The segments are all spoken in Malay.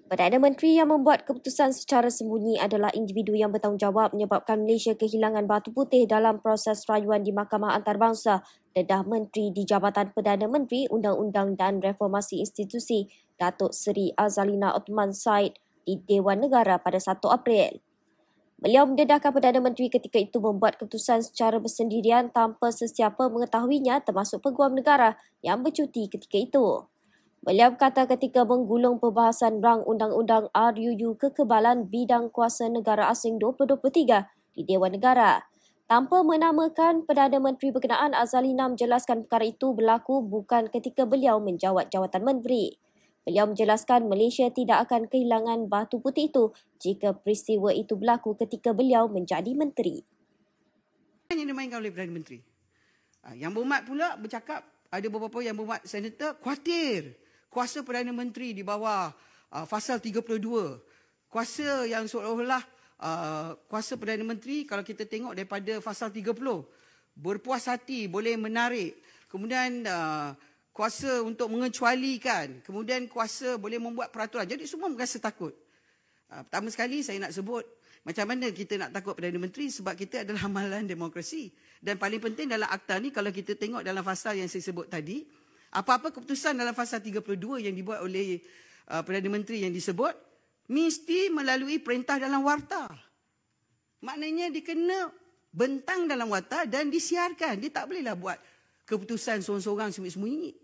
Perdana Menteri yang membuat keputusan secara sembunyi adalah individu yang bertanggungjawab menyebabkan Malaysia kehilangan batu putih dalam proses rayuan di Mahkamah Antarabangsa, dedah Menteri di Jabatan Perdana Menteri Undang-Undang dan Reformasi Institusi, Datuk Seri Azalina Othman Said di Dewan Negara pada 1 April. Beliau mendedahkan Perdana Menteri ketika itu membuat keputusan secara bersendirian tanpa sesiapa mengetahuinya termasuk Peguam Negara yang bercuti ketika itu. Beliau berkata ketika menggulung perbahasan rang Undang-Undang RUU Kekebalan Bidang Kuasa Negara Asing 2023 di Dewan Negara. Tanpa menamakan Perdana Menteri berkenaan, Azalina menjelaskan perkara itu berlaku bukan ketika beliau menjawat jawatan menteri. Beliau menjelaskan Malaysia tidak akan kehilangan batu putih itu jika peristiwa itu berlaku ketika beliau menjadi menteri. Yang dimainkan oleh Perdana Menteri. Yang berhormat pula bercakap, ada beberapa yang berhormat senator khawatir kuasa Perdana Menteri di bawah Fasal 32. Kuasa yang seolah-olah kuasa Perdana Menteri kalau kita tengok daripada Fasal 30. Berpuas hati, boleh menarik. Kemudian kuasa untuk mengecualikan. Kemudian kuasa boleh membuat peraturan. Jadi semua merasa takut. Pertama sekali saya nak sebut macam mana kita nak takut Perdana Menteri sebab kita adalah amalan demokrasi. Dan paling penting dalam akta ni kalau kita tengok dalam fasal yang saya sebut tadi, apa-apa keputusan dalam fasal 32 yang dibuat oleh Perdana Menteri yang disebut, mesti melalui perintah dalam warta. Maknanya dia kena bentang dalam warta dan disiarkan. Dia tak bolehlah buat keputusan seorang-seorang sembunyi-sembunyi.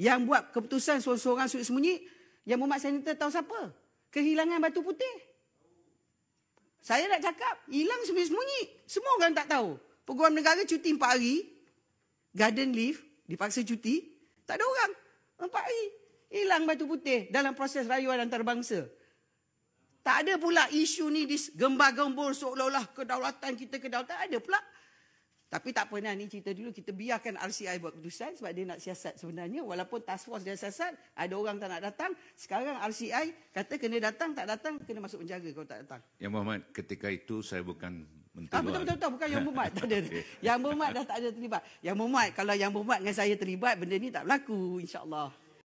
Yang buat keputusan seorang-seorang sembunyi-sembunyi, yang berhormat senator tahu siapa? Kehilangan batu putih. Saya nak cakap, hilang sembunyi-sembunyi. Semua orang tak tahu. Peguam negara cuti 4 hari, garden leave, dipaksa cuti, tak ada orang. 4 hari, hilang batu putih dalam proses rayuan antarabangsa. Tak ada pula isu ni gembar-gembur seolah-olah kedaulatan kita kedaulatan. Tak ada pula. Tapi tak pernah ni cerita dulu, kita biarkan RCI buat keputusan sebab dia nak siasat sebenarnya. Walaupun task force dia siasat, ada orang tak nak datang. Sekarang RCI kata kena datang, tak datang, kena masuk penjara kalau tak datang. Yang Berhormat, ketika itu saya bukan menteri. Betul, bukan Yang Berhormat. Tak ada. Yang Berhormat dah tak ada terlibat. Yang Berhormat, kalau Yang Berhormat dengan saya terlibat, benda ni tak berlaku, insya-Allah.